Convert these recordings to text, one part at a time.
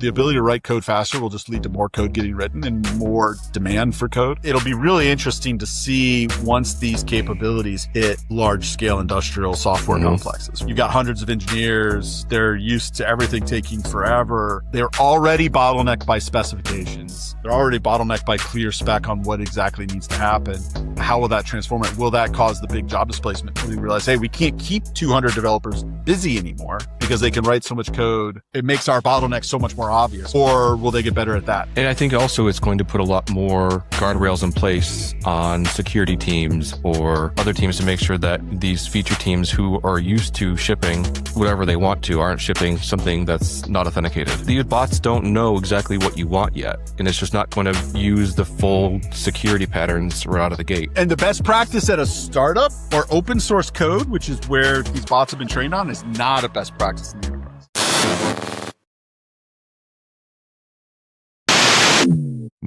The ability to write code faster will just lead to more code getting written and more demand for code. It'll be really interesting to see once these capabilities hit large-scale industrial software complexes. You've got hundreds of engineers. They're used to everything taking forever. They're already bottlenecked by specifications. They're already bottlenecked by clear spec on what exactly needs to happen. How will that transform it? Will that cause the big job displacement when we realize, hey, we can't keep 200 developers busy anymore because they can write so much code? It makes our bottleneck so much more obvious. Or will they get better at that? And I think also it's going to put a lot more guardrails in place on security teams or other teams to make sure that these feature teams who are used to shipping whatever they want to aren't shipping something that's not authenticated. These bots don't know exactly what you want yet, and it's just not going to use the full security patterns right out of the gate. And the best practice at a startup or open source code, which is where these bots have been trained on, is not a best practice in the enterprise.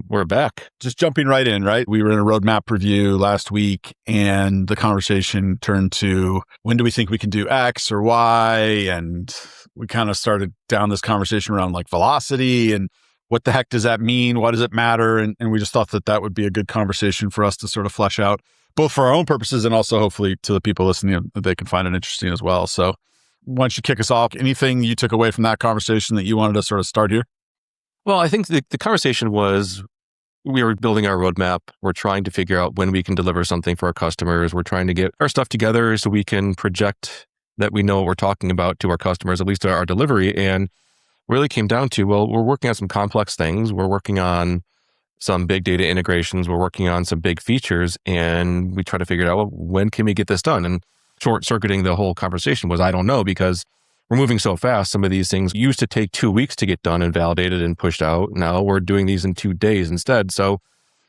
We're back. Just jumping right in, right? We were in a roadmap review last week, and the conversation turned to, when do we think we can do X or Y? And we kind of started down this conversation around like velocity and what the heck does that mean? Why does it matter? And we just thought that that would be a good conversation for us to sort of flesh out, both for our own purposes and also hopefully to the people listening, that they can find it interesting as well. So why don't you kick us off? Anything you took away from that conversation that you wanted to sort of start here? Well, I think the conversation was, we were building our roadmap. We're trying to figure out when we can deliver something for our customers. We're trying to get our stuff together so we can project that we know what we're talking about to our customers, at least our delivery. And really came down to, well, we're working on some complex things. We're working on some big data integrations. We're working on some big features. And we try to figure out, well, when can we get this done? And short-circuiting the whole conversation was, I don't know, because we're moving so fast. Some of these things used to take 2 weeks to get done and validated and pushed out. Now we're doing these in 2 days instead. So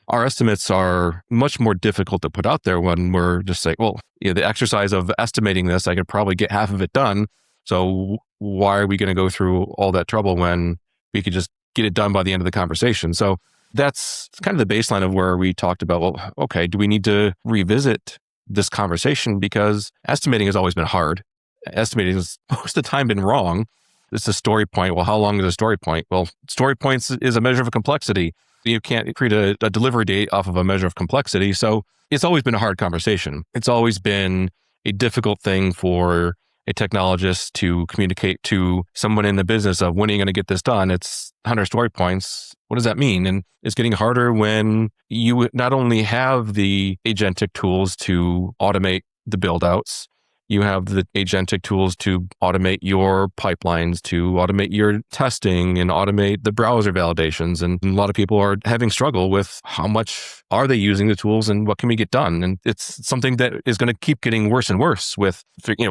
our estimates are much more difficult to put out there when we're just like, well, the exercise of estimating this, I could probably get half of it done. So why are we going to go through all that trouble when we could just get it done by the end of the conversation? So that's kind of the baseline of where we talked about, well, okay, do we need to revisit this conversation? Because estimating has always been hard. Estimating has most of the time been wrong. It's a story point. Well, how long is a story point? Well, story points is a measure of complexity. You can't create a delivery date off of a measure of complexity. So it's always been a hard conversation. It's always been a difficult thing for a technologist to communicate to someone in the business of, when are you going to get this done? It's 100 story points. What does that mean? And it's getting harder when you not only have the agentic tools to automate the build outs, you have the agentic tools to automate your pipelines, to automate your testing and automate the browser validations. And a lot of people are having struggle with how much are they using the tools and what can we get done? And it's something that is going to keep getting worse and worse with,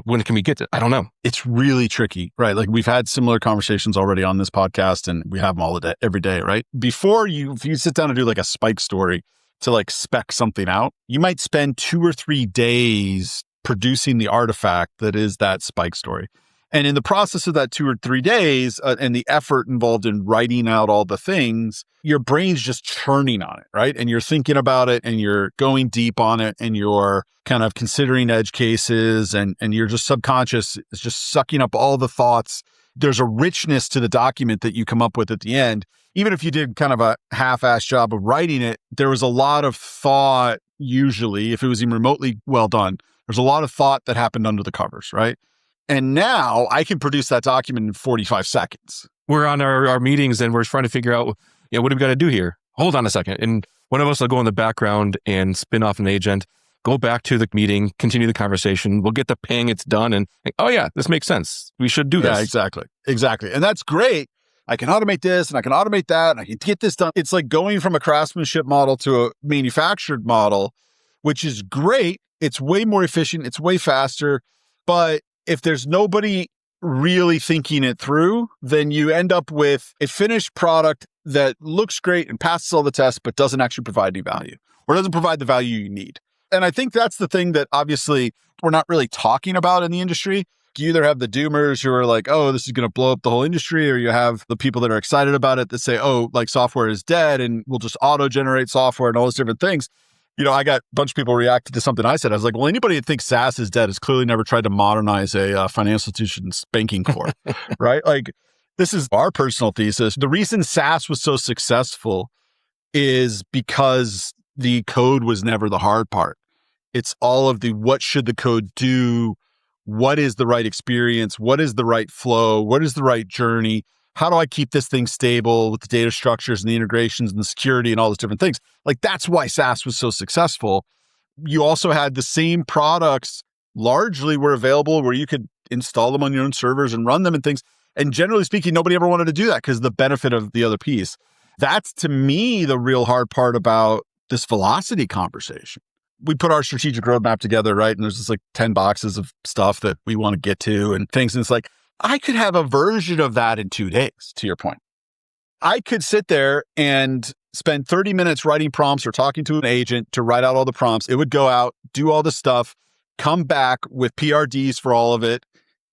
when can we get it? I don't know. It's really tricky, right? Like we've had similar conversations already on this podcast and we have them all the day, every day, right? If you sit down and do like a spike story to like spec something out, you might spend 2 or 3 days producing the artifact that is that spike story. And in the process of that 2 or 3 days and the effort involved in writing out all the things, your brain's just churning on it, right? And you're thinking about it and you're going deep on it and you're kind of considering edge cases and you're just subconscious is just sucking up all the thoughts. There's a richness to the document that you come up with at the end. Even if you did kind of a half-assed job of writing it, there was a lot of thought, usually, if it was even remotely well done. There's a lot of thought that happened under the covers, right? And now I can produce that document in 45 seconds. We're on our meetings and we're trying to figure out, what do we got to do here? Hold on a second. And one of us will go in the background and spin off an agent, go back to the meeting, continue the conversation. We'll get the ping, it's done. And oh yeah, this makes sense. We should do this. Yeah, exactly. And that's great. I can automate this and I can automate that and I can get this done. It's like going from a craftsmanship model to a manufactured model, which is great. It's way more efficient. It's way faster. But if there's nobody really thinking it through, then you end up with a finished product that looks great and passes all the tests, but doesn't actually provide any value or doesn't provide the value you need. And I think that's the thing that obviously we're not really talking about in the industry. You either have the doomers who are like, oh, this is going to blow up the whole industry, or you have the people that are excited about it that say, oh, like software is dead and we'll just auto-generate software and all those different things. I got a bunch of people reacted to something I said. I was like, well, anybody that thinks SaaS is dead has clearly never tried to modernize a financial institution's banking core, right? Like, This is our personal thesis. The reason SaaS was so successful is because the code was never the hard part. It's all of the what should the code do? What is the right experience? What is the right flow? What is the right journey? How do I keep this thing stable with the data structures and the integrations and the security and all those different things? Like, that's why SaaS was so successful. You also had the same products largely were available where you could install them on your own servers and run them and things. And generally speaking, nobody ever wanted to do that because the benefit of the other piece. That's, to me, the real hard part about this velocity conversation. We put our strategic roadmap together, right? And there's just like 10 boxes of stuff that we want to get to and things. And it's like, I could have a version of that in 2 days, to your point. I could sit there and spend 30 minutes writing prompts or talking to an agent to write out all the prompts. It would go out, do all the stuff, come back with PRDs for all of it.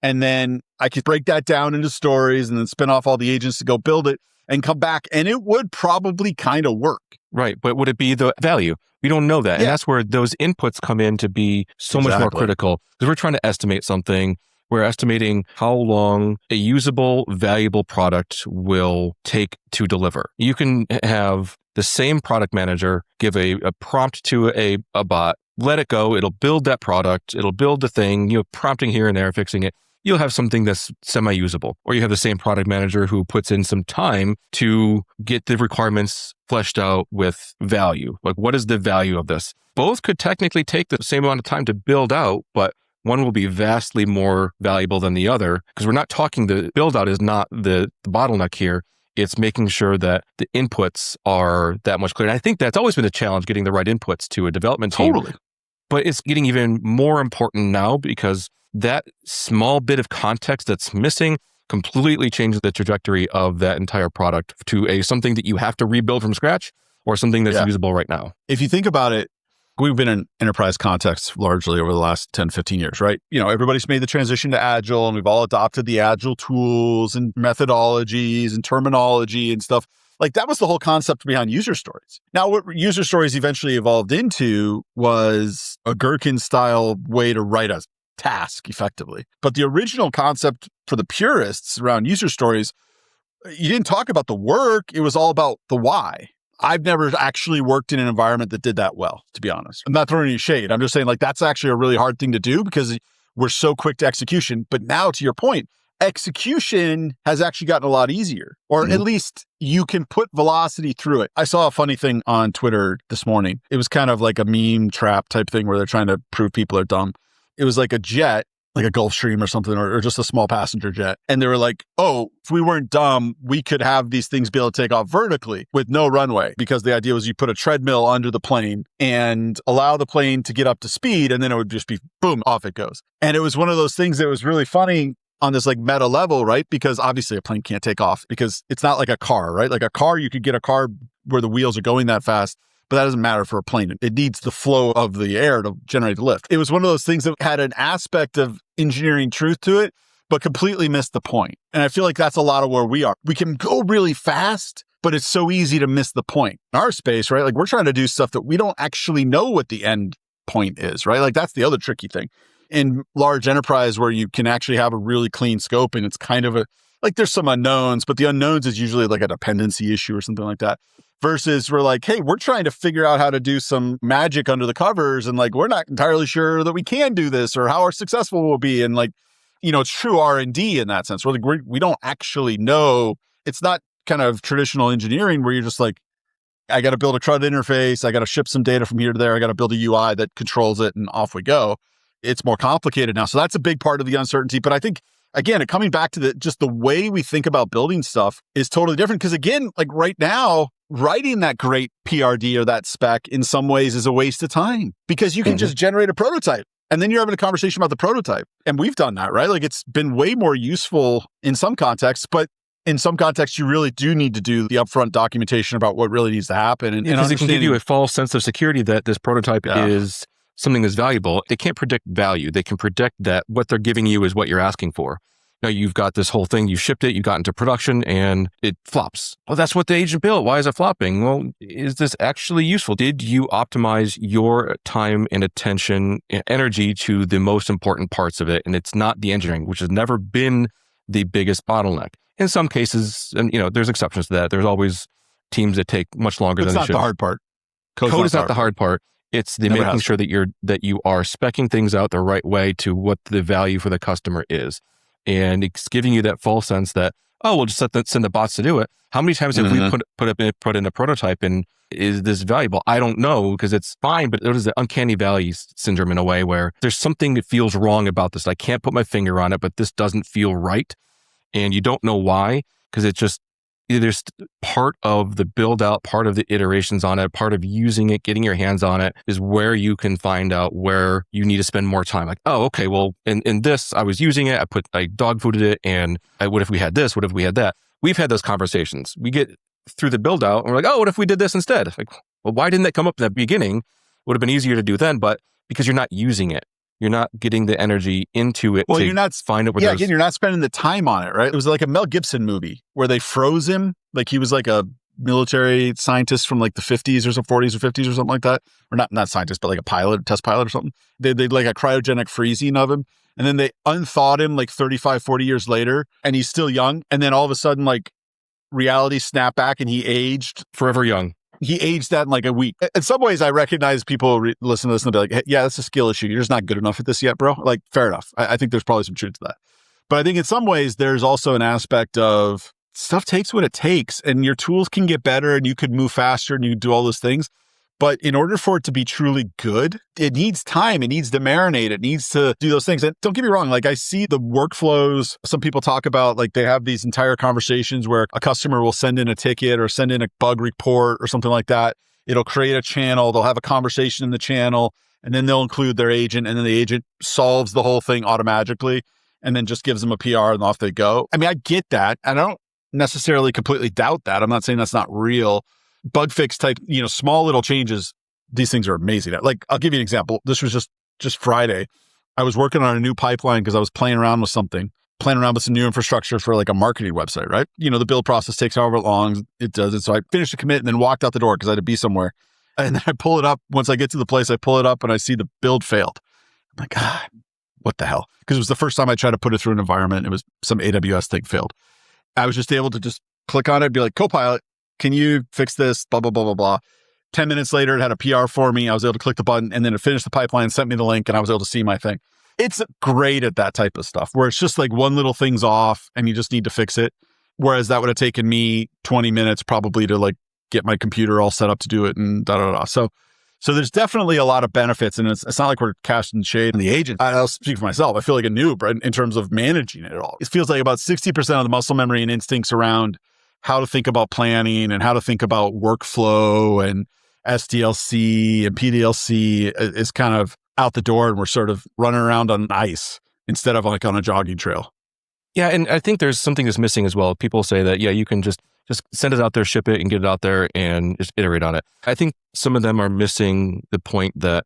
And then I could break that down into stories and then spin off all the agents to go build it and come back. And it would probably kind of work. Right. But would it be the value? We don't know that. Yeah. And that's where those inputs come in to be so much more critical, because we're trying to estimate something. We're estimating how long a usable, valuable product will take to deliver. You can have the same product manager give a prompt to a bot, let it go. It'll build that product. It'll build the thing, prompting here and there, fixing it. You'll have something that's semi-usable. Or you have the same product manager who puts in some time to get the requirements fleshed out with value. Like, what is the value of this? Both could technically take the same amount of time to build out, but one will be vastly more valuable than the other, because we're not talking, the build out is not the bottleneck here. It's making sure that the inputs are that much clearer. And I think that's always been a challenge, getting the right inputs to a development team. Totally. But it's getting even more important now, because that small bit of context that's missing completely changes the trajectory of that entire product to something that you have to rebuild from scratch, or something that's usable right now. If you think about it, we've been in enterprise contexts largely over the last 10, 15 years, right? Everybody's made the transition to Agile, and we've all adopted the Agile tools and methodologies and terminology and stuff. Like, that was the whole concept behind user stories. Now, what user stories eventually evolved into was a Gherkin-style way to write a task effectively. But the original concept for the purists around user stories, you didn't talk about the work. It was all about the why. I've never actually worked in an environment that did that well, to be honest. I'm not throwing any shade. I'm just saying, like, that's actually a really hard thing to do because we're so quick to execution. But now, to your point, execution has actually gotten a lot easier, or at least you can put velocity through it. I saw a funny thing on Twitter this morning. It was kind of like a meme trap type thing where they're trying to prove people are dumb. It was like a jet, like a Gulfstream or something, or just a small passenger jet. And they were like, oh, if we weren't dumb, we could have these things be able to take off vertically with no runway, because the idea was you put a treadmill under the plane and allow the plane to get up to speed, and then it would just be boom, off it goes. And it was one of those things that was really funny on this like meta level, right? Because obviously a plane can't take off because it's not like a car, right? Like a car, you could get a car where the wheels are going that fast, but that doesn't matter for a plane. It needs the flow of the air to generate the lift. It was one of those things that had an aspect of engineering truth to it, but completely missed the point. And I feel like that's a lot of where we are. We can go really fast, but it's so easy to miss the point. In our space, right? Like, we're trying to do stuff that we don't actually know what the end point is, right? Like, that's the other tricky thing. In large enterprise where you can actually have a really clean scope, and it's kind of like there's some unknowns, but the unknowns is usually like a dependency issue or something like that. Versus we're like, hey, we're trying to figure out how to do some magic under the covers, and like, we're not entirely sure that we can do this or how our successful will be. And like, it's true R&D in that sense. We're like, we don't actually know. It's not kind of traditional engineering where you're just like, I got to build a CRUD interface. I got to ship some data from here to there. I got to build a UI that controls it, and off we go. It's more complicated now. So that's a big part of the uncertainty. But I think, again, coming back to just the way we think about building stuff is totally different. Because again, like right now, writing that great PRD or that spec in some ways is a waste of time, because you can just generate a prototype and then you're having a conversation about the prototype. And we've done that, right? Like, it's been way more useful in some contexts, but in some contexts, you really do need to do the upfront documentation about what really needs to happen. And because it can give you a false sense of security that this prototype is something that's valuable. They can't predict value. They can predict that what they're giving you is what you're asking for. Now, you've got this whole thing, you shipped it, you got into production, and it flops. Well, that's what the agent built. Why is it flopping? Well, is this actually useful? Did you optimize your time and attention and energy to the most important parts of it? And it's not the engineering, which has never been the biggest bottleneck. In some cases, and there's exceptions to that. There's always teams that take much longer than they should. It's not the hard part. Code is not the hard part. It's the making sure that you are speccing things out the right way to what the value for the customer is. And it's giving you that false sense that, oh, we'll just send the bots to do it. How many times have we put in a prototype and is this valuable? I don't know, because it's fine, but it is the uncanny valley syndrome in a way where there's something that feels wrong about this. I can't put my finger on it, but this doesn't feel right. And you don't know why, because there's part of the build out, part of the iterations on it, part of using it, getting your hands on it is where you can find out where you need to spend more time. Like, oh, okay, well, in this, I was using it, I dog fooded it, and what if we had this? What if we had that? We've had those conversations. We get through the build out and we're like, oh, what if we did this instead? Like, well, why didn't that come up in the beginning? Would have been easier to do then, but because you're not using it. You're not getting the energy into it you're not find out where again, you're not spending the time on it, right? It was like a Mel Gibson movie where they froze him. Like he was like a military scientist from like the 50s or some 40s or 50s or something like that. Or not scientist, but like a test pilot or something. They like a cryogenic freezing of him. And then they unthawed him like 35, 40 years later, and he's still young. And then all of a sudden, like reality snapped back and he aged. Forever young. He aged that in like a week. In some ways, I recognize people listen to this and they'll be like, hey, yeah, that's a skill issue. You're just not good enough at this yet, bro. Like, fair enough. I think there's probably some truth to that. But I think in some ways, there's also an aspect of stuff takes what it takes, and your tools can get better and you could move faster and you could do all those things. But in order for it to be truly good, it needs time. It needs to marinate. It needs to do those things. And don't get me wrong. Like I see the workflows. Some people talk about like they have these entire conversations where a customer will send in a ticket or send in a bug report or something like that. It'll create a channel. They'll have a conversation in the channel, and then they'll include their agent, and then the agent solves the whole thing automatically and then just gives them a PR and off they go. I mean, I get that. I don't necessarily completely doubt that. I'm not saying that's not real. Bug fix type, small little changes, these things are amazing. Like, I'll give you an example. This was just Friday. I was working on a new pipeline because I was playing around with some new infrastructure for like a marketing website, right? The build process takes however long it does it. So I finished the commit and then walked out the door because I had to be somewhere. And then I pull it up. Once I get to the place, I pull it up and I see the build failed. I'm like, God, what the hell? Because it was the first time I tried to put it through an environment. It was some AWS thing failed. I was just able to just click on it, be like, Copilot, can you fix this? Blah, blah, blah, blah, blah. 10 minutes later, it had a PR for me. I was able to click the button and then it finished the pipeline, sent me the link, and I was able to see my thing. It's great at that type of stuff where it's just like one little thing's off and you just need to fix it. Whereas that would have taken me 20 minutes probably to like get my computer all set up to do it and da-da-da. So there's definitely a lot of benefits, and it's not like we're casting shade on the agent. I'll speak for myself. I feel like a noob, right, in terms of managing it all. It feels like about 60% of the muscle memory and instincts around how to think about planning and how to think about workflow and SDLC and PDLC is kind of out the door, and we're sort of running around on ice instead of like on a jogging trail. Yeah, and I think there's something that's missing as well. People say that, yeah, you can just send it out there, ship it, and get it out there and just iterate on it. I think some of them are missing the point that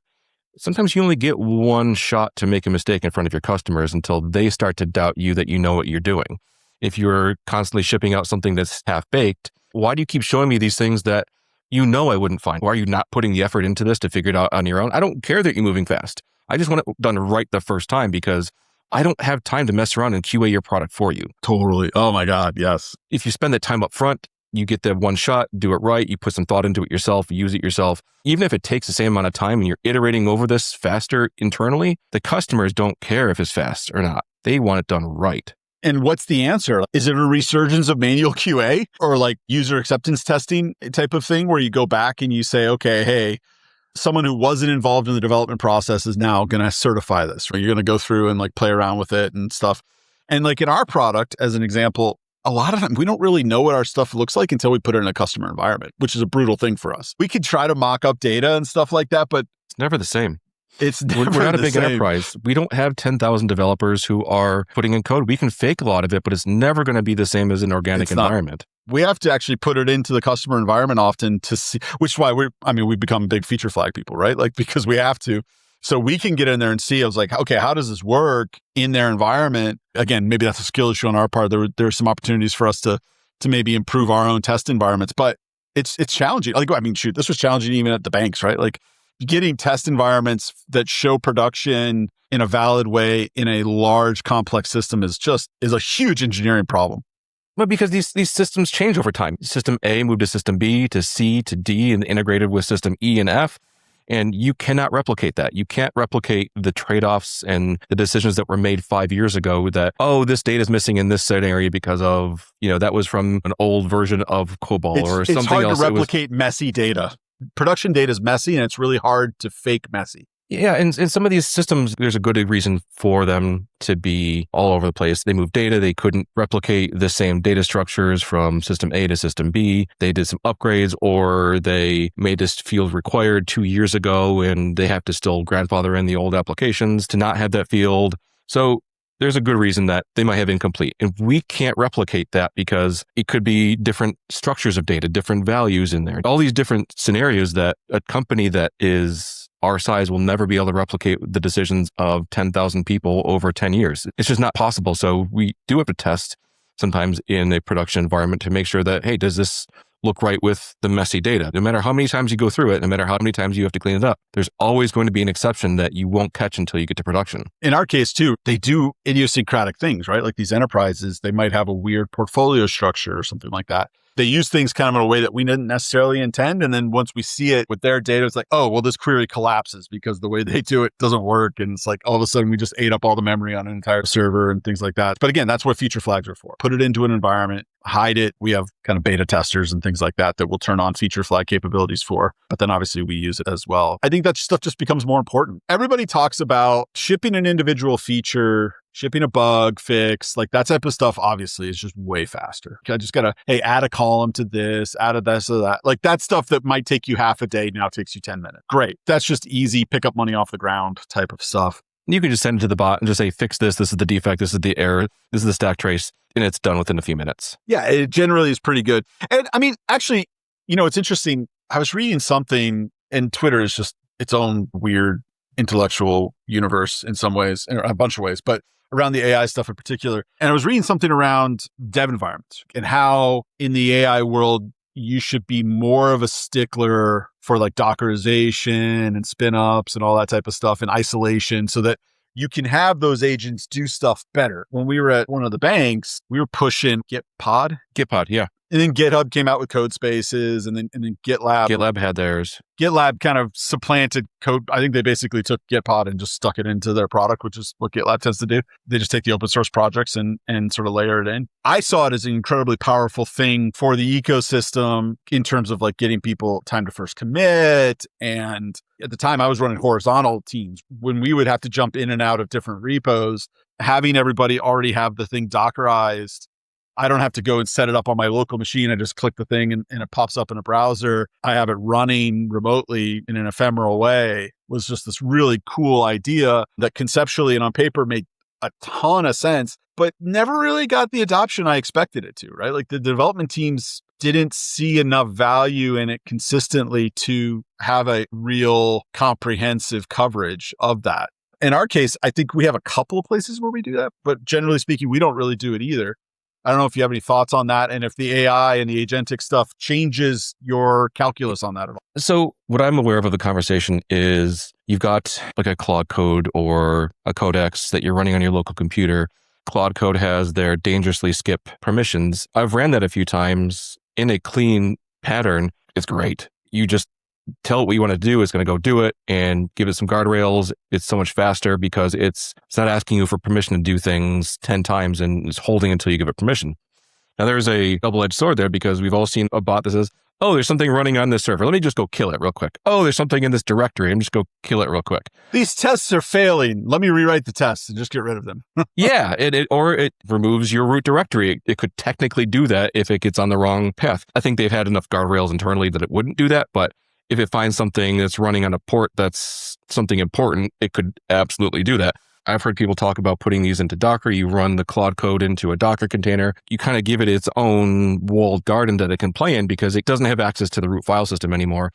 sometimes you only get one shot to make a mistake in front of your customers until they start to doubt you that you know what you're doing. If you're constantly shipping out something that's half-baked, why do you keep showing me these things that I wouldn't find? Why are you not putting the effort into this to figure it out on your own? I don't care that you're moving fast. I just want it done right the first time because I don't have time to mess around and QA your product for you. Totally. Oh my God, yes. If you spend that time up front, you get that one shot, do it right, you put some thought into it yourself, use it yourself. Even if it takes the same amount of time and you're iterating over this faster internally, the customers don't care if it's fast or not. They want it done right. And what's the answer? Is it a resurgence of manual QA or like user acceptance testing type of thing where you go back and you say, okay, hey, someone who wasn't involved in the development process is now going to certify this, right? You're going to go through and like play around with it and stuff. And like in our product, as an example, a lot of time we don't really know what our stuff looks like until we put it in a customer environment, which is a brutal thing for us. We could try to mock up data and stuff like that, but it's never the same. We're not a big enterprise. We don't have 10,000 developers who are putting in code. We can fake a lot of it, but it's never going to be the same as an organic environment. We have to actually put it into the customer environment often to see, which is why we've become big feature flag people, right? Like, because we have to. So we can get in there and see, I was like, okay, how does this work in their environment? Again, maybe that's a skill issue on our part. There are some opportunities for us to maybe improve our own test environments, but it's challenging. Like, this was challenging even at the banks, right? Like getting test environments that show production in a valid way in a large, complex system is a huge engineering problem. Well, because these systems change over time. System A moved to system B to C to D and integrated with system E and F. And you cannot replicate that. You can't replicate the trade-offs and the decisions that were made 5 years ago that, oh, this data is missing in this scenario because of, that was from an old version of COBOL or something else. It's hard to replicate messy data. Production data is messy and it's really hard to fake messy. Yeah, and some of these systems, there's a good reason for them to be all over the place. They moved data. They couldn't replicate the same data structures from system A to system B. They did some upgrades, or they made this field required 2 years ago, and they have to still grandfather in the old applications to not have that field. So there's a good reason that they might have incomplete. And we can't replicate that because it could be different structures of data, different values in there. All these different scenarios that a company that is our size will never be able to replicate the decisions of 10,000 people over 10 years. It's just not possible. So we do have to test sometimes in a production environment to make sure that, hey, does this look right with the messy data? No matter how many times you go through it, no matter how many times you have to clean it up, there's always going to be an exception that you won't catch until you get to production. In our case too, they do idiosyncratic things, right? Like these enterprises, they might have a weird portfolio structure or something like that. They use things kind of in a way that we didn't necessarily intend. And then once we see it with their data, it's like, oh, well, this query collapses because the way they do it doesn't work. And it's like, all of a sudden, we just ate up all the memory on an entire server and things like that. But again, that's what feature flags are for. Put it into an environment, hide it. We have kind of beta testers and things like that will turn on feature flag capabilities for. But then obviously we use it as well. I think that stuff just becomes more important. Everybody talks about shipping an individual feature, shipping a bug fix, like that type of stuff, obviously, is just way faster. I just got to, hey, add a column to this, add a this or that. Like that stuff that might take you half a day now takes you 10 minutes. Great. That's just easy, pick up money off the ground type of stuff. You can just send it to the bot and just say, fix this. This is the defect. This is the error. This is the stack trace. And it's done within a few minutes. Yeah, it generally is pretty good. And I mean, actually, it's interesting. I was reading something, and Twitter is just its own weird intellectual universe in some ways, in a bunch of ways, but around the AI stuff in particular. And I was reading something around dev environments and how in the AI world, you should be more of a stickler for like Dockerization and spin ups and all that type of stuff and isolation so that you can have those agents do stuff better. When we were at one of the banks, we were pushing Gitpod, yeah. And then GitHub came out with Codespaces, and then GitLab. GitLab had theirs. GitLab kind of supplanted code. I think they basically took Gitpod and just stuck it into their product, which is what GitLab tends to do. They just take the open source projects and sort of layer it in. I saw it as an incredibly powerful thing for the ecosystem in terms of like getting people time to first commit. And at the time I was running horizontal teams. When we would have to jump in and out of different repos, having everybody already have the thing Dockerized, I don't have to go and set it up on my local machine. I just click the thing and it pops up in a browser. I have it running remotely in an ephemeral way. Was just this really cool idea that conceptually and on paper made a ton of sense, but never really got the adoption I expected it to, right? Like the development teams didn't see enough value in it consistently to have a real comprehensive coverage of that. In our case, I think we have a couple of places where we do that, but generally speaking, we don't really do it either. I don't know if you have any thoughts on that and if the AI and the agentic stuff changes your calculus on that at all. So what I'm aware of the conversation is you've got like a Claude Code or a Codex that you're running on your local computer. Claude Code has their dangerously skip permissions. I've ran that a few times in a clean pattern. It's great. You just tell it what you want to do. It's going to go do it and give it some guardrails. It's so much faster because it's not asking you for permission to do things 10 times and it's holding until you give it permission. Now there's a double-edged sword there because we've all seen a bot that says, oh, there's something running on this server. Let me just go kill it real quick. Oh, there's something in this directory. I'm just go kill it real quick. These tests are failing. Let me rewrite the tests and just get rid of them. Yeah, or it removes your root directory. It could technically do that if it gets on the wrong path. I think they've had enough guardrails internally that it wouldn't do that, but if it finds something that's running on a port that's something important, it could absolutely do that. I've heard people talk about putting these into Docker. You run the Claude Code into a Docker container. You kind of give it its own walled garden that it can play in because it doesn't have access to the root file system anymore.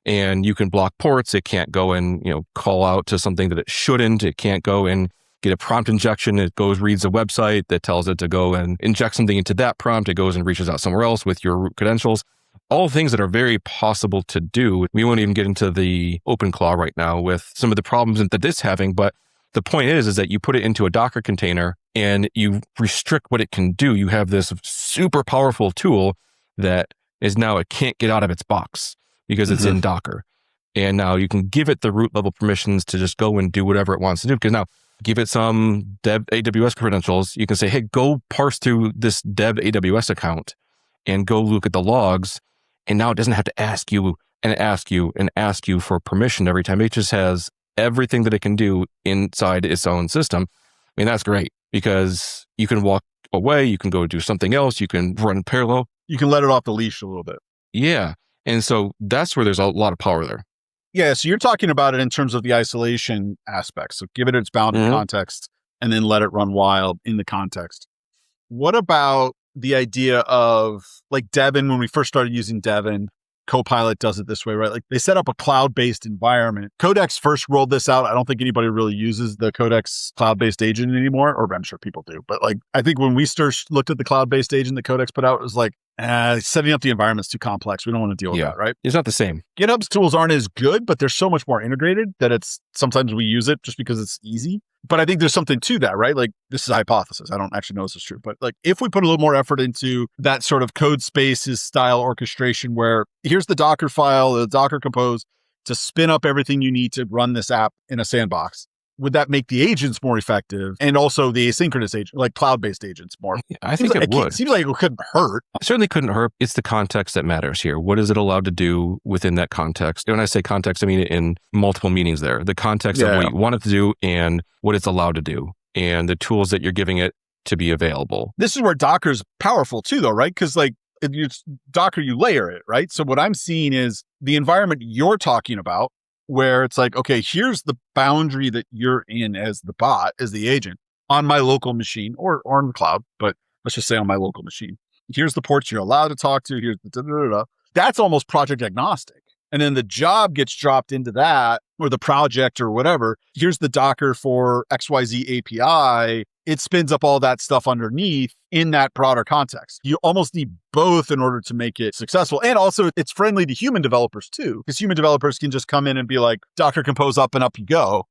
And you can block ports. It can't go and call out to something that it shouldn't. It can't go and get a prompt injection. It goes, reads a website that tells it to go and inject something into that prompt. It goes and reaches out somewhere else with your root credentials. All things that are very possible to do. We won't even get into the OpenClaw right now with some of the problems that it's having, but the point is that you put it into a Docker container and you restrict what it can do, you have this super powerful tool that is now it can't get out of its box because it's in Docker. And now you can give it the root level permissions to just go and do whatever it wants to do. Because now give it some dev AWS credentials. You can say, hey, go parse through this dev AWS account and go look at the logs. And now it doesn't have to ask you and ask you and ask you for permission every time. It just has everything that it can do inside its own system. I mean, that's great because you can walk away. You can go do something else. You can run parallel. You can let it off the leash a little bit. Yeah. And so that's where there's a lot of power there. Yeah, so you're talking about it in terms of the isolation aspect. So give it its bounded context and then let it run wild in the context. What about the idea of like Devin, when we first started using Devin, Copilot does it this way, right? Like they set up a cloud-based environment. Codex first rolled this out. I don't think anybody really uses the Codex cloud-based agent anymore, or I'm sure people do. But like, I think when we first looked at the cloud-based agent that Codex put out, it was like, setting up the environment's too complex. We don't want to deal with that, right? It's not the same. GitHub's tools aren't as good, but they're so much more integrated that it's sometimes we use it just because it's easy. But I think there's something to that, right? Like this is a hypothesis. I don't actually know this is true, but like if we put a little more effort into that sort of code spaces style orchestration where here's the Docker file, the Docker compose to spin up everything you need to run this app in a sandbox. Would that make the agents more effective and also the asynchronous agent, like cloud-based agents more? Yeah, I think it would. Seems like it couldn't hurt. It certainly couldn't hurt. It's the context that matters here. What is it allowed to do within that context? When I say context, I mean it in multiple meanings there. The context of what you want it to do and what it's allowed to do and the tools that you're giving it to be available. This is where Docker's powerful too, though, right? Because like Docker, you layer it, right? So what I'm seeing is the environment you're talking about where it's like, okay, here's the boundary that you're in as the bot, as the agent on my local machine or in the cloud, but let's just say on my local machine. Here's the ports you're allowed to talk to. Here's the da-da-da-da. That's almost project agnostic. And then the job gets dropped into that or the project or whatever. Here's the Docker for XYZ API. It spins up all that stuff underneath in that broader context. You almost need both in order to make it successful. And also it's friendly to human developers too, because human developers can just come in and be like, Docker compose up and up you go.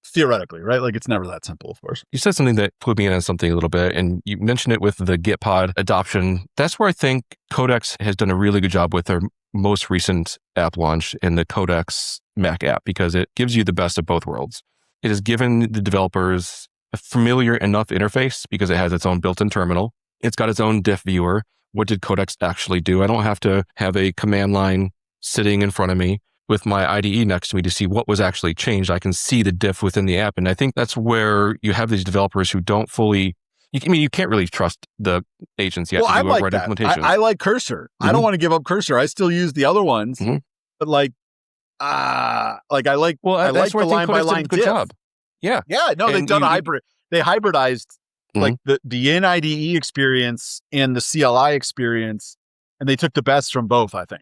Theoretically, right? Like it's never that simple, of course. You said something that put me in on something a little bit, and you mentioned it with the Git pod adoption. That's where I think Codex has done a really good job with their most recent app launch in the Codex Mac app, because it gives you the best of both worlds. It has given the developers a familiar enough interface because it has its own built-in terminal. It's got its own diff viewer. What did Codex actually do? I don't have to have a command line sitting in front of me with my IDE next to me to see what was actually changed. I can see the diff within the app. And I think that's where you have these developers who don't fully, you can't really trust the agents yet to do a right implementation. I like Cursor. I don't want to give up Cursor. I still use the other ones, but I like the line by line diff. Job. Yeah. Yeah. No, they've done a hybrid. They hybridized like the in-IDE experience and the CLI experience, and they took the best from both, I think.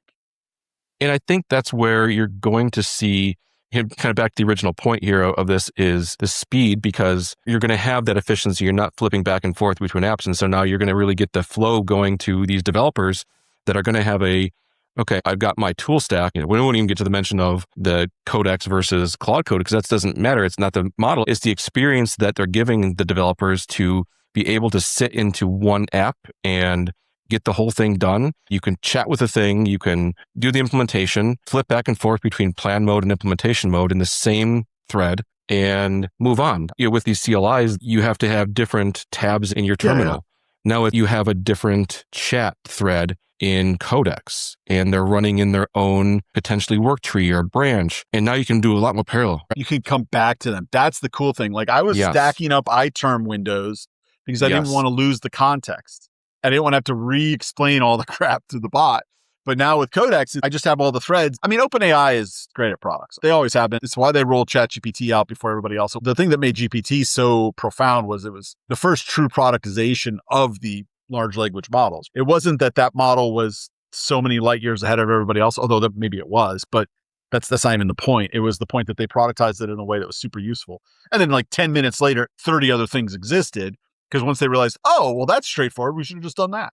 And I think that's where you're going to see, kind of back to the original point here of this, is the speed, because you're going to have that efficiency. You're not flipping back and forth between apps. And so now you're going to really get the flow going to these developers that are going to have okay, I've got my tool stack. We won't even get to the mention of the Codex versus Claude Code, because that doesn't matter. It's not the model. It's the experience that they're giving the developers to be able to sit into one app and get the whole thing done. You can chat with the thing, you can do the implementation, flip back and forth between plan mode and implementation mode in the same thread and move on. With these CLIs, you have to have different tabs in your terminal. Now you have a different chat thread in Codex, and they're running in their own potentially work tree or branch. And now you can do a lot more parallel. You can come back to them. That's the cool thing. Like I was stacking up iTerm windows because I didn't want to lose the context. I didn't want to have to re-explain all the crap to the bot. But now with Codex, I just have all the threads. I mean, OpenAI is great at products. They always have been. It's why they rolled ChatGPT out before everybody else. The thing that made GPT so profound was it was the first true productization of the large language models. It wasn't that model was so many light years ahead of everybody else, although maybe it was, but that's not even the point. It was the point that they productized it in a way that was super useful. And then like 10 minutes later, 30 other things existed. Because once they realized, oh, well, that's straightforward, we should have just done that.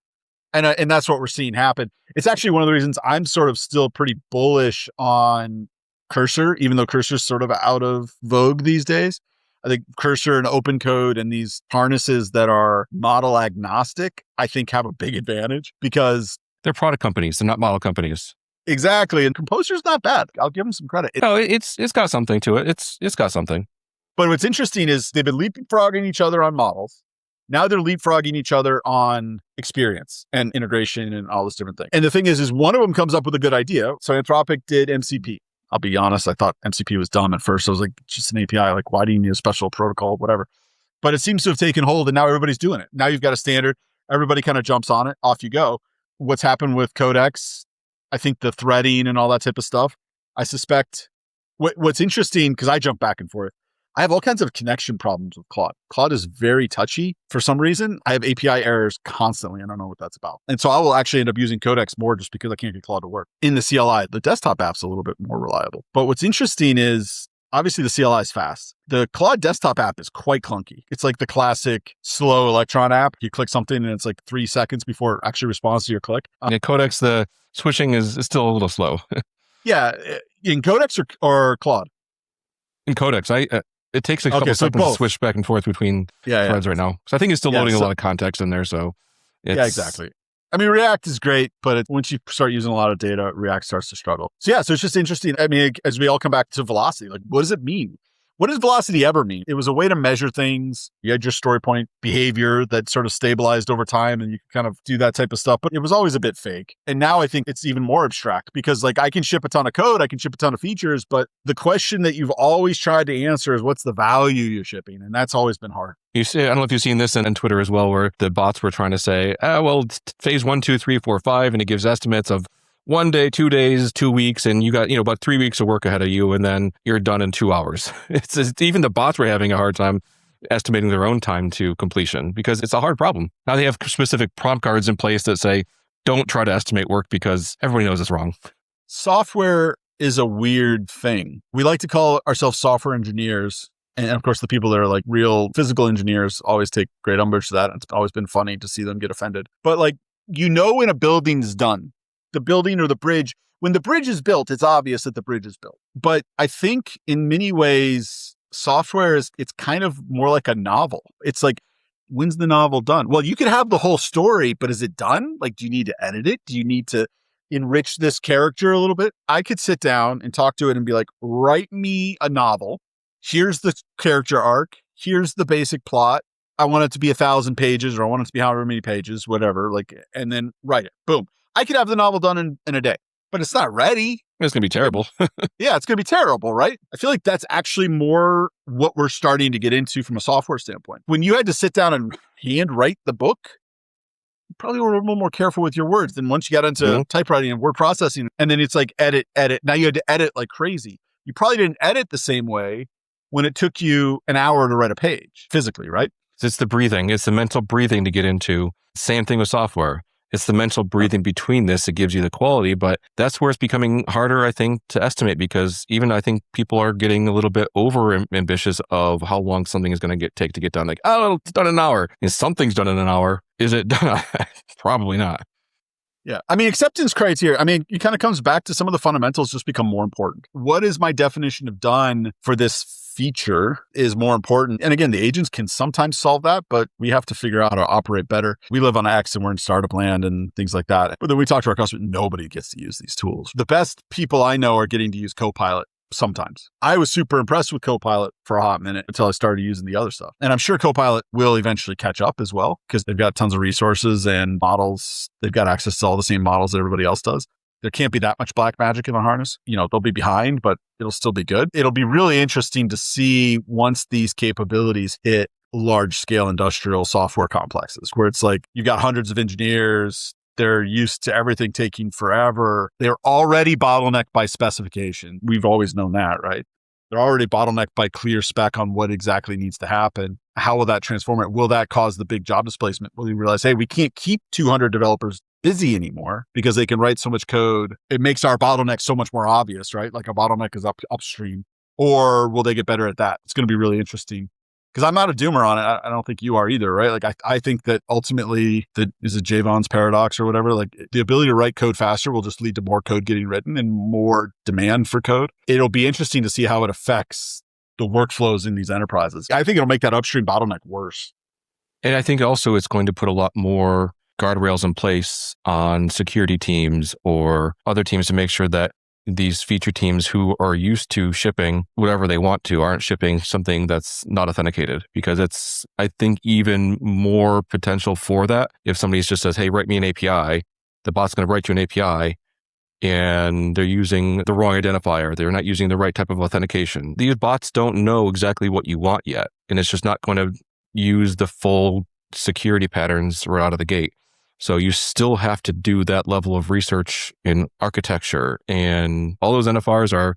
And that's what we're seeing happen. It's actually one of the reasons I'm sort of still pretty bullish on Cursor, even though Cursor's sort of out of vogue these days. I think Cursor and Open Code and these harnesses that are model agnostic, I think have a big advantage because they're product companies. They're not model companies. Exactly. And Composer's not bad. I'll give them some credit. No, it's got something to it. It's got something. But what's interesting is they've been leapfrogging each other on models. Now they're leapfrogging each other on experience and integration and all this different thing. And the thing is one of them comes up with a good idea. So Anthropic did MCP. I'll be honest, I thought MCP was dumb at first. I was like, just an API. Like, why do you need a special protocol, whatever? But it seems to have taken hold and now everybody's doing it. Now you've got a standard. Everybody kind of jumps on it. Off you go. What's happened with Codex, I think the threading and all that type of stuff, I suspect what's interesting, because I jump back and forth, I have all kinds of connection problems with Claude. Claude is very touchy for some reason. I have API errors constantly. I don't know what that's about. And so I will actually end up using Codex more just because I can't get Claude to work. In the CLI, the desktop app's a little bit more reliable. But what's interesting is, obviously the CLI is fast. The Claude desktop app is quite clunky. It's like the classic slow Electron app. You click something and it's like 3 seconds before it actually responds to your click. In Codex, the switching is still a little slow. Yeah. In Codex or Claude? In Codex, it takes a couple seconds to switch back and forth between threads right now. So I think it's still loading a lot of context in there. So yeah, exactly. I mean, React is great, but once you start using a lot of data, React starts to struggle. So yeah, so it's just interesting. I mean, as we all come back to velocity, like what does it mean? What does velocity ever mean? It was a way to measure things. You had your story point behavior that sort of stabilized over time and you could kind of do that type of stuff, but it was always a bit fake. And now I think it's even more abstract because like I can ship a ton of code, I can ship a ton of features, but the question that you've always tried to answer is what's the value you're shipping? And that's always been hard. You see, I don't know if you've seen this in Twitter as well, where the bots were trying to say, well, phase 1, 2, 3, 4, 5, and it gives estimates of 1 day, 2 days, 2 weeks, and you got, about 3 weeks of work ahead of you, and then you're done in 2 hours. It's even the bots were having a hard time estimating their own time to completion because it's a hard problem. Now they have specific prompt cards in place that say, don't try to estimate work because everybody knows it's wrong. Software is a weird thing. We like to call ourselves software engineers. And of course, the people that are like real physical engineers always take great umbrage to that. It's always been funny to see them get offended. But like, when a building's done, the building or the bridge, when the bridge is built, it's obvious that the bridge is built. But I think in many ways, software it's kind of more like a novel. It's like, when's the novel done? Well, you could have the whole story, but is it done? Like, do you need to edit it? Do you need to enrich this character a little bit? I could sit down and talk to it and be like, write me a novel. Here's the character arc. Here's the basic plot. I want it to be 1,000 pages or I want it to be however many pages, whatever, like, and then write it. Boom. I could have the novel done in a day, but it's not ready. It's going to be terrible. Yeah, it's going to be terrible, right? I feel like that's actually more what we're starting to get into from a software standpoint. When you had to sit down and handwrite the book, you probably were a little more careful with your words than once you got into typewriting and word processing. And then it's like edit. Now you had to edit like crazy. You probably didn't edit the same way when it took you an hour to write a page physically, right? It's the breathing. It's the mental breathing to get into. Same thing with software. It's the mental breathing between this that gives you the quality, but that's where it's becoming harder, I think, to estimate because even I think people are getting a little bit over ambitious of how long something is going to take to get done. Like, oh, it's done in an hour. And something's done in an hour. Is it done? Probably not. Yeah. I mean, acceptance criteria, it kind of comes back to some of the fundamentals just become more important. What is my definition of done for this feature is more important. And again, the agents can sometimes solve that, but we have to figure out how to operate better. We live on X and we're in startup land and things like that. But then we talk to our customers, nobody gets to use these tools. The best people I know are getting to use Copilot sometimes. I was super impressed with Copilot for a hot minute until I started using the other stuff. And I'm sure Copilot will eventually catch up as well because they've got tons of resources and models. They've got access to all the same models that everybody else does. There can't be that much black magic in the harness. They'll be behind, but it'll still be good. It'll be really interesting to see once these capabilities hit large scale industrial software complexes where it's like you've got hundreds of engineers. They're used to everything taking forever. They're already bottlenecked by specification. We've always known that, right? They're already bottlenecked by clear spec on what exactly needs to happen. How will that transform it? Will that cause the big job displacement? Will you realize, hey, we can't keep 200 developers busy anymore because they can write so much code. It makes our bottleneck so much more obvious, right? Like a bottleneck is upstream. Or will they get better at that? It's going to be really interesting. Because I'm not a doomer on it. I don't think you are either, right? Like I think that ultimately, is it Javon's paradox or whatever? Like the ability to write code faster will just lead to more code getting written and more demand for code. It'll be interesting to see how it affects the workflows in these enterprises. I think it'll make that upstream bottleneck worse. And I think also it's going to put a lot more guardrails in place on security teams or other teams to make sure that these feature teams who are used to shipping whatever they want to aren't shipping something that's not authenticated, because it's, I think, even more potential for that. If somebody just says, hey, write me an API, the bot's going to write you an API and they're using the wrong identifier. They're not using the right type of authentication. These bots don't know exactly what you want yet. And it's just not going to use the full security patterns right out of the gate. So you still have to do that level of research in architecture. And all those NFRs are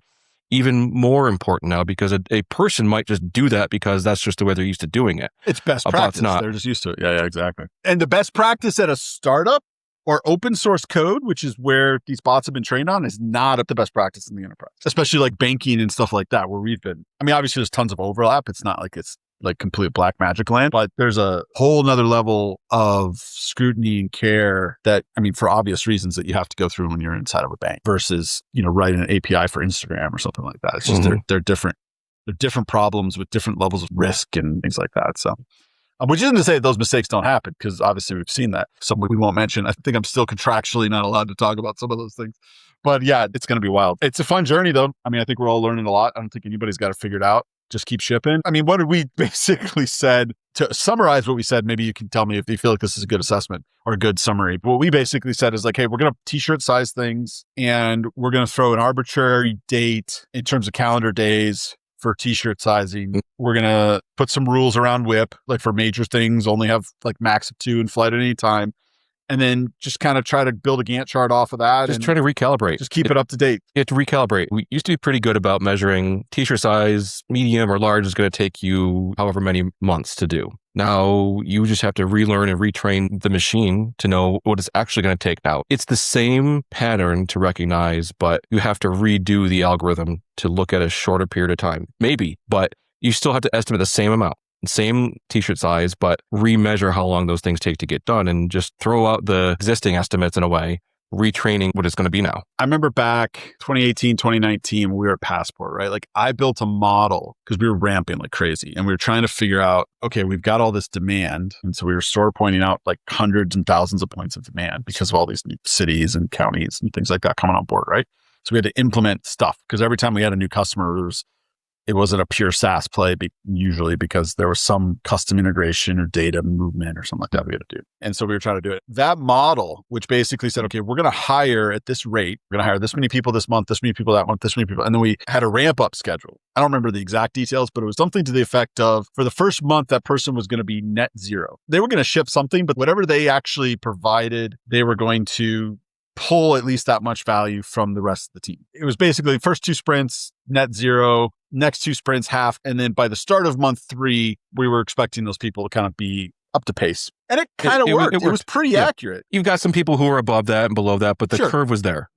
even more important now, because a person might just do that because that's just the way they're used to doing it. It's best practice. They're just used to it. Yeah, exactly. And the best practice at a startup or open source code, which is where these bots have been trained on, is not the best practice in the enterprise, especially like banking and stuff like that, where we've been. I mean, obviously there's tons of overlap. It's not like it's like complete black magic land, but there's a whole nother level of scrutiny and care that, I mean, for obvious reasons, that you have to go through when you're inside of a bank versus, writing an API for Instagram or something like that. It's just, they're different. They're different problems with different levels of risk and things like that. So, which isn't to say that those mistakes don't happen, because obviously we've seen that. Some we won't mention. I think I'm still contractually not allowed to talk about some of those things. But yeah, it's going to be wild. It's a fun journey though. I mean, I think we're all learning a lot. I don't think anybody's got it figured out. Just keep shipping. I mean, what did we basically said? To summarize what we said, maybe you can tell me if you feel like this is a good assessment or a good summary. But what we basically said is like, hey, we're going to t-shirt size things, and we're going to throw an arbitrary date in terms of calendar days for t-shirt sizing. We're going to put some rules around WIP, like for major things, only have like max of 2 in flight at any time. And then just kind of try to build a Gantt chart off of that. Just try to recalibrate. Just keep it up to date. You have to recalibrate. We used to be pretty good about measuring t-shirt size. Medium or large is going to take you however many months to do. Now you just have to relearn and retrain the machine to know what it's actually going to take now. It's the same pattern to recognize, but you have to redo the algorithm to look at a shorter period of time. Maybe, but you still have to estimate the same amount. Same t-shirt size, but remeasure how long those things take to get done and just throw out the existing estimates in a way, retraining what it's going to be now. I remember back 2018, 2019, when we were at Passport, right? Like I built a model because we were ramping like crazy and we were trying to figure out, okay, we've got all this demand. And so we were sort of pointing out like hundreds and thousands of points of demand because of all these new cities and counties and things like that coming on board, right? So we had to implement stuff because every time we had a new customer, it wasn't a pure SaaS play, usually because there was some custom integration or data movement or something like that we had to do. And so we were trying to do it. That model, which basically said, okay, we're going to hire at this rate. We're going to hire this many people this month, this many people that month, this many people. And then we had a ramp up schedule. I don't remember the exact details, but it was something to the effect of, for the first month, that person was going to be net zero. They were going to ship something, but whatever they actually provided, they were going to pull at least that much value from the rest of the team. It was basically the first 2 sprints, net zero, next 2 sprints, half. And then by the start of month 3, we were expecting those people to kind of be up to pace. And it kind of worked. It was pretty accurate. You've got some people who are above that and below that, but the curve was there.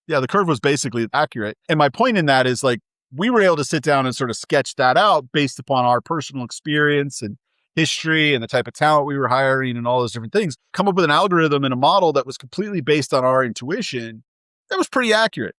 Yeah, the curve was basically accurate. And my point in that is like, we were able to sit down and sort of sketch that out based upon our personal experience and history and the type of talent we were hiring and all those different things, come up with an algorithm and a model that was completely based on our intuition. That was pretty accurate.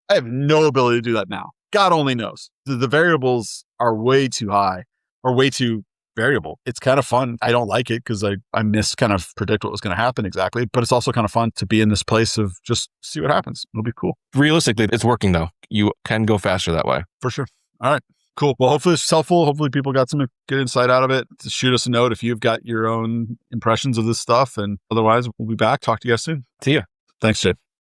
I have no ability to do that now. God only knows. The variables are way too high or way too variable. It's kind of fun. I don't like it because I miss kind of predict what was going to happen exactly, but it's also kind of fun to be in this place of just see what happens. It'll be cool. Realistically, it's working though. You can go faster that way. For sure. All right. Cool. Well, hopefully it's helpful. Hopefully people got some good insight out of it. Just shoot us a note if you've got your own impressions of this stuff. And otherwise, we'll be back. Talk to you guys soon. See ya. Thanks, Jay.